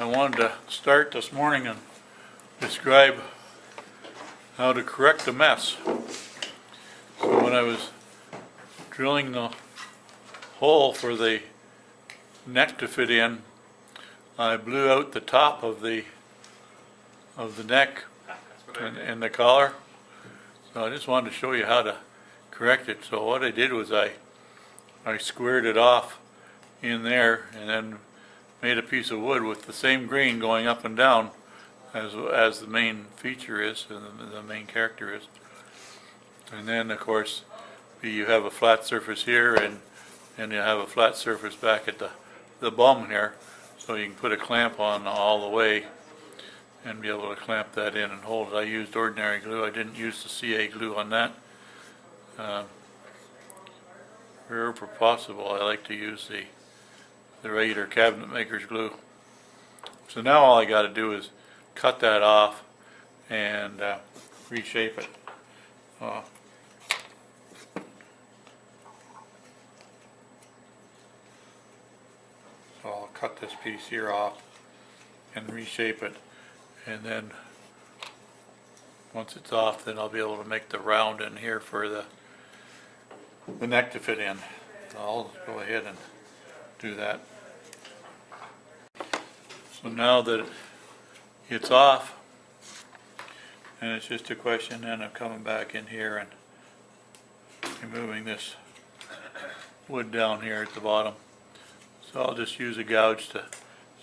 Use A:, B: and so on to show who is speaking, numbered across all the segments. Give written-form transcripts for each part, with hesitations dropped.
A: I wanted to start this morning and describe how to correct a mess. So when I was drilling the hole for the neck to fit in, I blew out the top of the neck and the collar. So I just wanted to show you how to correct it. So what I did was I squared it off in there and then made a piece of wood with the same grain going up and down as the main feature is, and the main character is. And then of course you have a flat surface here and you have a flat surface back at the bum here, so you can put a clamp on all the way and be able to clamp that in and hold it. I used ordinary glue. I didn't use the CA glue on that. Wherever possible, I like to use the regular cabinet maker's glue. So now all I got to do is cut that off and reshape it. So I'll cut this piece here off and reshape it, and then once it's off, then I'll be able to make the round in here for the neck to fit in. So I'll go ahead and do that. So now that it's off, and it's just a question then of coming back in here and removing this wood down here at the bottom. So I'll just use a gouge to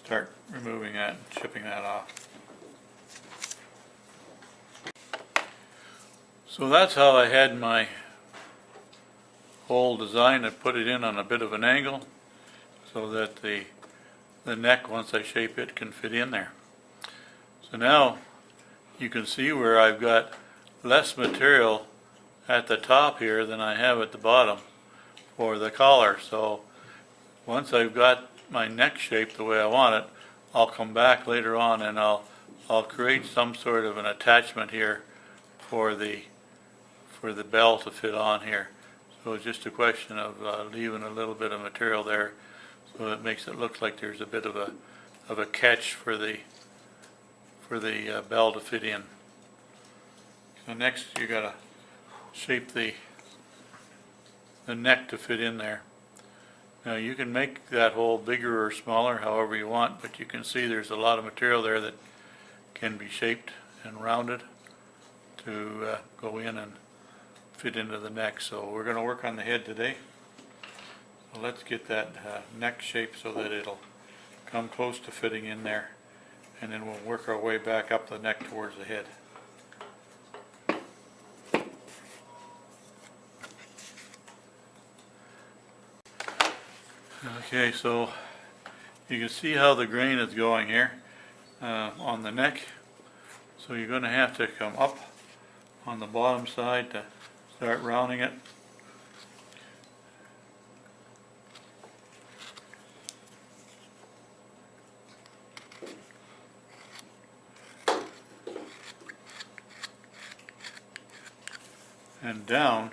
A: start removing that and chipping that off. So that's how I had my whole design. I put it in on a bit of an angle so that the neck, once I shape it, can fit in there. So now you can see where I've got less material at the top here than I have at the bottom for the collar. So once I've got my neck shaped the way I want it, I'll come back later on and I'll create some sort of an attachment here for the bell to fit on here. So it's just a question of leaving a little bit of material there, so it makes it look like there's a bit of a catch for the bell to fit in. So next you got to shape the neck to fit in there. Now you can make that hole bigger or smaller, however you want, but you can see there's a lot of material there that can be shaped and rounded to go in and fit into the neck. So we're going to work on the head today. So let's get that neck shaped so that it'll come close to fitting in there, and then we'll work our way back up the neck towards the head. Okay, so you can see how the grain is going here on the neck. So you're going to have to come up on the bottom side to start rounding it. And down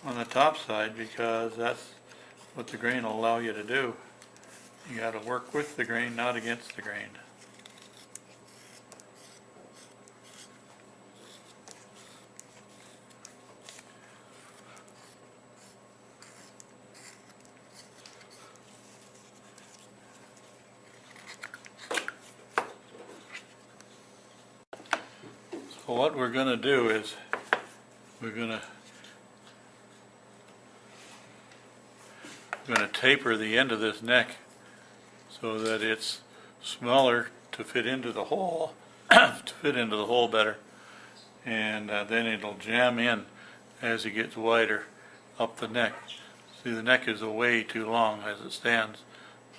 A: on the top side, because that's what the grain will allow you to do. You got to work with the grain, not against the grain. So what we're going to do is we're going to taper the end of this neck so that it's smaller to fit into the hole, better, and then it'll jam in as it gets wider up the neck. See, the neck is way too long as it stands.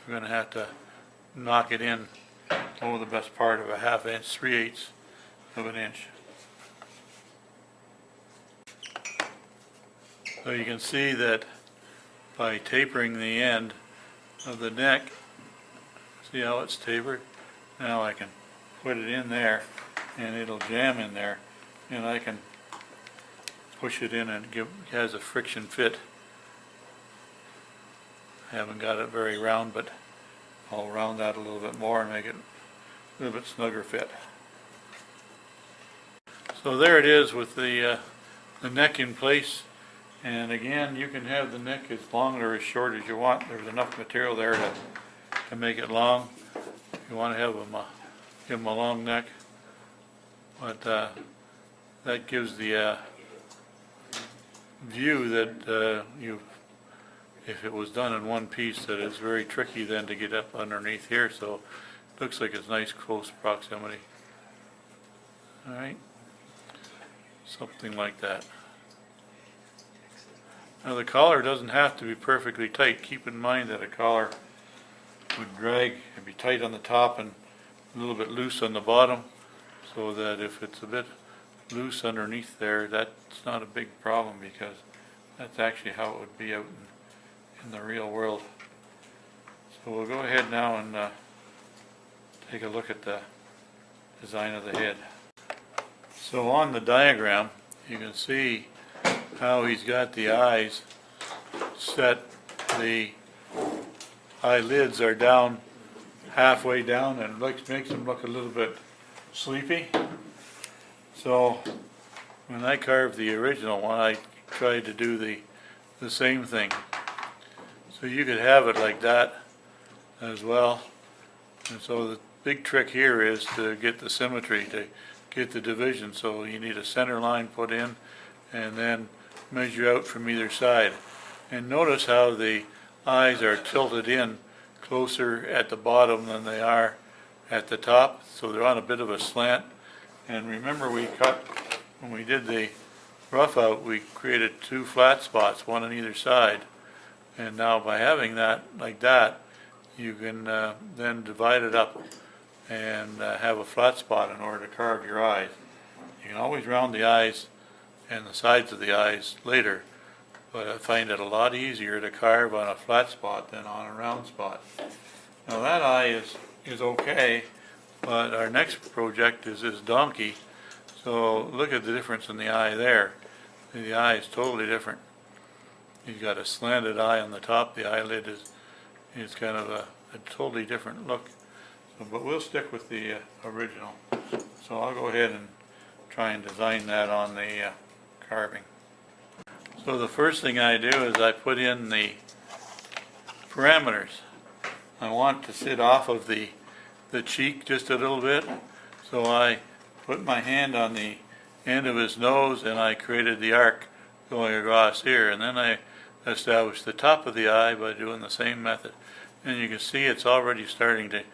A: We're going to have to knock it in over the best part of a ½ inch, 3/8 of an inch. So you can see that by tapering the end of the neck, see how it's tapered? Now I can put it in there and it'll jam in there, and I can push it in and it has a friction fit. I haven't got it very round, but I'll round that a little bit more and make it a little bit snugger fit. So there it is with the neck in place. And again, you can have the neck as long or as short as you want. There's enough material there to make it long. If you want to have them, give them a long neck. But that gives the view that if it was done in one piece, that it's very tricky then to get up underneath here. So it looks like it's nice close proximity. All right, something like that. Now the collar doesn't have to be perfectly tight. Keep in mind that a collar would drag and be tight on the top and a little bit loose on the bottom, so that if it's a bit loose underneath there, that's not a big problem, because that's actually how it would be out in the real world. So we'll go ahead now and take a look at the design of the head. So on the diagram, you can see how he's got the eyes set. The eyelids are down, halfway down, and makes them look a little bit sleepy. So when I carved the original one, I tried to do the same thing. So you could have it like that as well. And so the big trick here is to get the symmetry, to get the division. So you need a center line put in and then measure out from either side. And notice how the eyes are tilted in closer at the bottom than they are at the top, so they're on a bit of a slant. And remember, we cut, when we did the rough out, we created two flat spots, one on either side. And now by having that like that, you can then divide it up and have a flat spot in order to carve your eyes. You can always round the eyes and the sides of the eyes later, but I find it a lot easier to carve on a flat spot than on a round spot. Now that eye is okay, but our next project is this donkey. So look at the difference in the eye there. The eye is totally different. He's got a slanted eye on the top. The eyelid is kind of a totally different look. So, but we'll stick with the original. So I'll go ahead and try and design that on the carving. So the first thing I do is I put in the parameters. I want to sit off of the cheek just a little bit, so I put my hand on the end of his nose and I created the arc going across here, and then I established the top of the eye by doing the same method. And you can see it's already starting to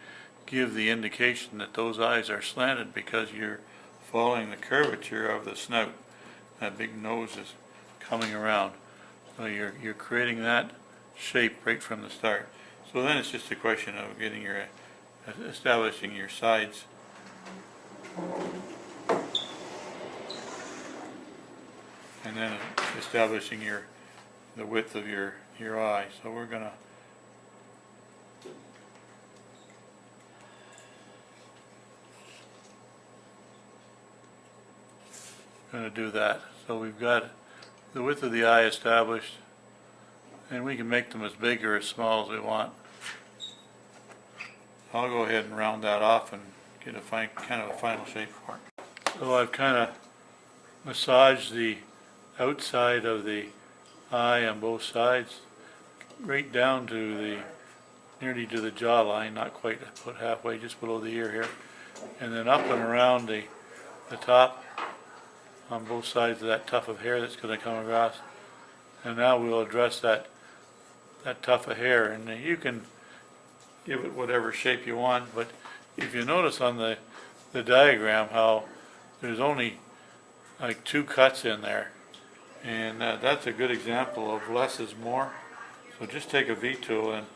A: give the indication that those eyes are slanted because you're following the curvature of the snout. That big nose is coming around. So you're creating that shape right from the start. So then it's just a question of getting establishing your sides. And then establishing the width of your eye. So we're gonna do that. So we've got the width of the eye established, and we can make them as big or as small as we want. I'll go ahead and round that off and get a kind of a final shape for it. So I've kind of massaged the outside of the eye on both sides, right down to nearly to the jawline, not quite about halfway, just below the ear here, and then up and around the top on both sides of that tuft of hair that's going to come across. And now we'll address that tuft of hair, and you can give it whatever shape you want, but if you notice on the diagram how there's only like 2 cuts in there, and that's a good example of less is more. So just take a V-tool and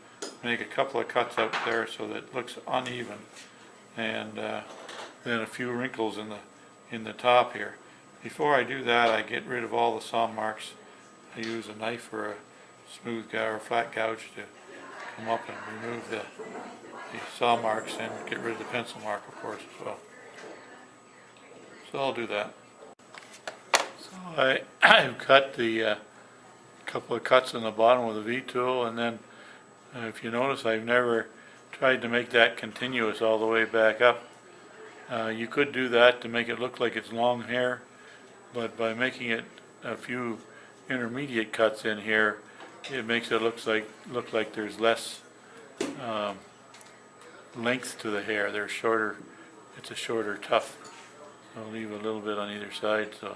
A: make a couple of cuts out there so that it looks uneven, and then a few wrinkles in the top here. Before I do that, I get rid of all the saw marks. I use a knife or a smooth gouge or flat gouge to come up and remove the saw marks and get rid of the pencil mark, of course, as well. So I'll do that. So I've cut the couple of cuts in the bottom with a V-tool, and then if you notice, I've never tried to make that continuous all the way back up. You could do that to make it look like it's long hair, but by making it a few intermediate cuts in here, it makes it look like there's less length to the hair. They're shorter. It's a shorter tuft. I'll leave a little bit on either side, so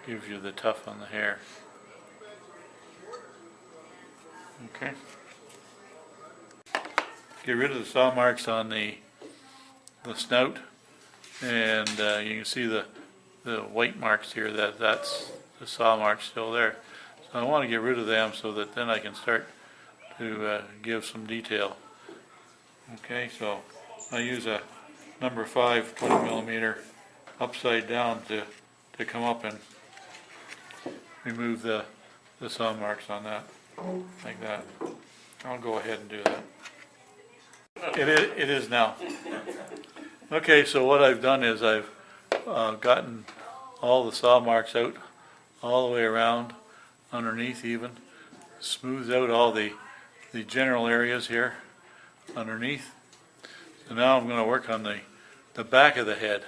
A: gives you the tuft on the hair. Okay. Get rid of the saw marks on the snout, and you can see the white marks here. That's the saw marks still there. So I want to get rid of them so that then I can start to give some detail. Okay, so I use a number 5 20mm upside down to come up and remove the saw marks on that, like that. I'll go ahead and do that. It is now. Okay, so what I've done is I've gotten all the saw marks out, all the way around, underneath even, smoothed out all the general areas here underneath. So now I'm going to work on the back of the head,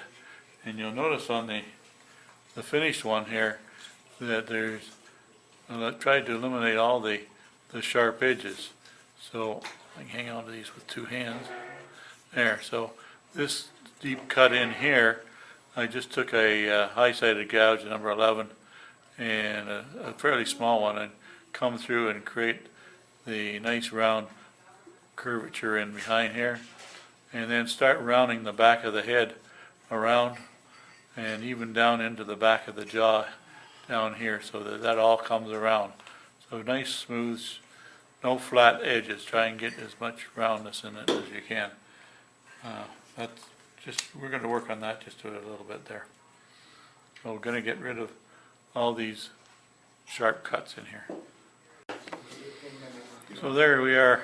A: and you'll notice on the finished one here that I tried to eliminate all the sharp edges. So I can hang on to these with 2 hands. There, so this deep cut in here, I just took a high-sided gouge, number 11, and a fairly small one, and come through and create the nice round curvature in behind here, and then start rounding the back of the head around and even down into the back of the jaw down here, so that all comes around. So nice, smooth, no flat edges. Try and get as much roundness in it as you can. We're going to work on that just a little bit there. So we're going to get rid of all these sharp cuts in here. So there we are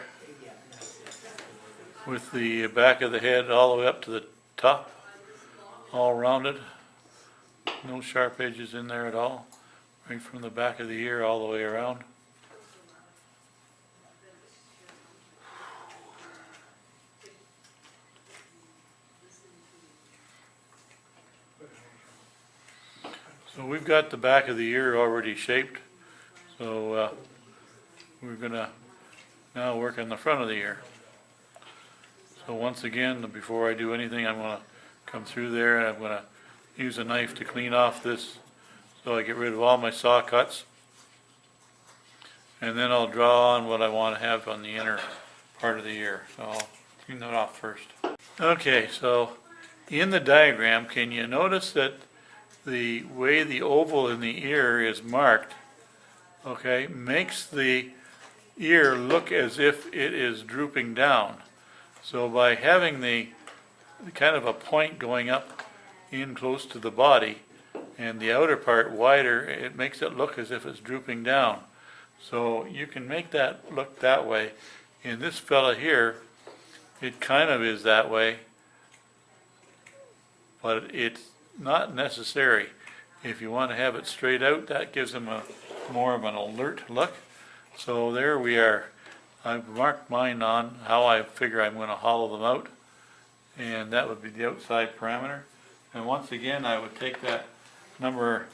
A: with the back of the head all the way up to the top, all rounded. No sharp edges in there at all, right from the back of the ear all the way around. So we've got the back of the ear already shaped, so we're going to now work on the front of the ear. So once again, before I do anything, I'm going to come through there and I'm going to use a knife to clean off this so I get rid of all my saw cuts. And then I'll draw on what I want to have on the inner part of the ear. So I'll clean that off first. Okay, so in the diagram, can you notice that the way the oval in the ear is marked, okay, makes the ear look as if it is drooping down. So by having the kind of a point going up in close to the body and the outer part wider, it makes it look as if it's drooping down. So you can make that look that way. In this fella here, it kind of is that way, but it's not necessary. If you want to have it straight out, that gives them more of an alert look. So there we are. I've marked mine on how I figure I'm going to hollow them out, and that would be the outside parameter. And once again, I would take that number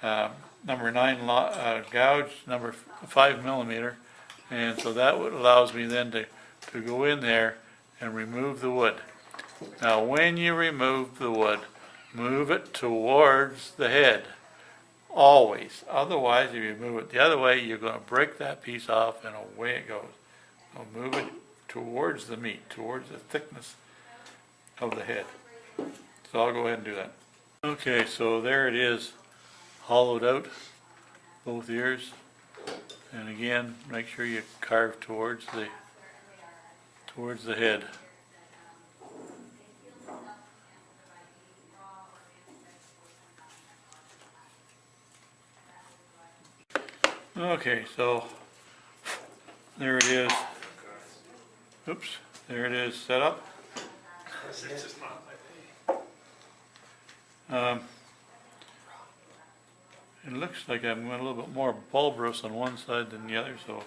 A: 9 gouge, number 5mm, and so that allows me then to go in there and remove the wood. Now when you remove the wood, move it towards the head, always. Otherwise, if you move it the other way, you're going to break that piece off and away it goes. So move it towards the meat, towards the thickness of the head. So I'll go ahead and do that. Okay, so there it is, hollowed out, both ears. And again, make sure you carve towards the head. Okay, so there it is. Oops, there it is set up. It looks like I'm going a little bit more bulbous on one side than the other, so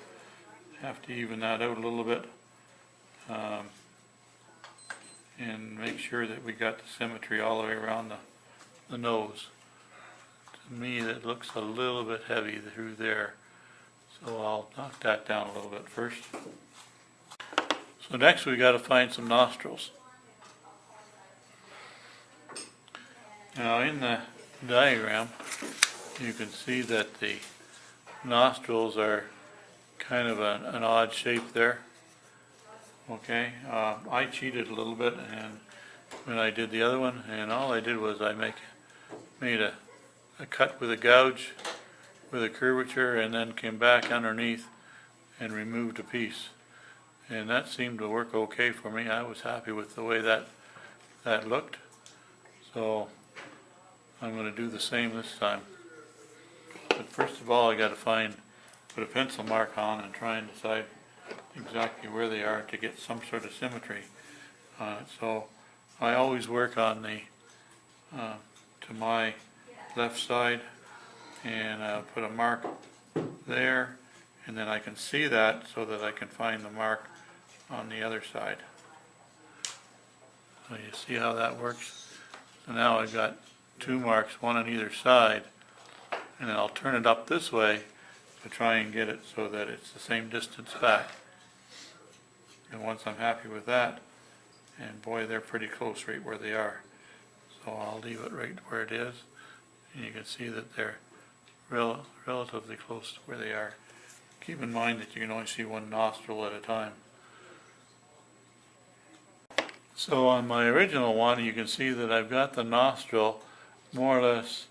A: have to even that out a little bit, and make sure that we got the symmetry all the way around the nose. To me, that looks a little bit heavy through there, so I'll knock that down a little bit first. So next we got to find some nostrils. Now in the diagram you can see that the nostrils are kind of an odd shape there. Okay, I cheated a little bit and when I did the other one, and all I did was I made a cut with a gouge with a curvature and then came back underneath and removed a piece. And that seemed to work okay for me. I was happy with the way that looked. So I'm going to do the same this time. But first of all, I got to put a pencil mark on and try and decide exactly where they are to get some sort of symmetry on it. So I always work on the to my left side, and I'll put a mark there, and then I can see that so that I can find the mark on the other side. So you see how that works? So now I've got two marks, one on either side, and then I'll turn it up this way to try and get it so that it's the same distance back. And once I'm happy with that, and boy, they're pretty close right where they are, so I'll leave it right where it is, and you can see that they're relatively close to where they are. Keep in mind that you can only see one nostril at a time. So on my original one, you can see that I've got the nostril more or less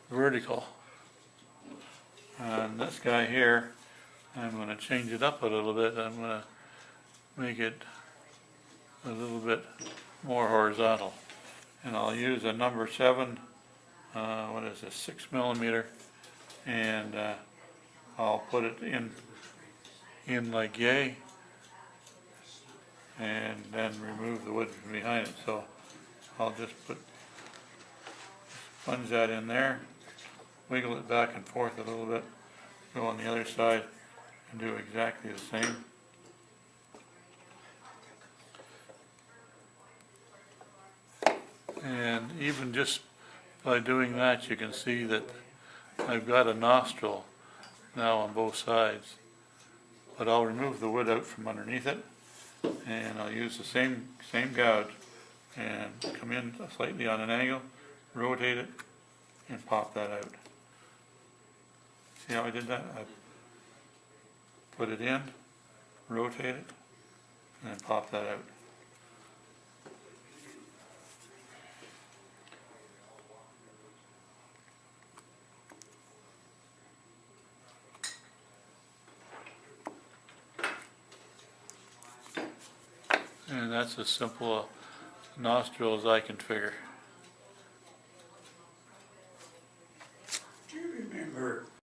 A: vertical. And this guy here, I'm going to change it up a little bit. I'm going to make it a little bit more horizontal. And I'll use a number 7, what is this, 6mm, and I'll put it in like yay, and then remove the wood from behind it. So I'll just sponge that in there, wiggle it back and forth a little bit, go on the other side and do exactly the same. And even just by doing that, you can see that I've got a nostril now on both sides. But I'll remove the wood out from underneath it, and I'll use the same gouge and come in slightly on an angle, rotate it, and pop that out. See how I did that? I put it in, rotate it, and then pop that out. And that's as simple a nostril as I can figure.
B: Do you remember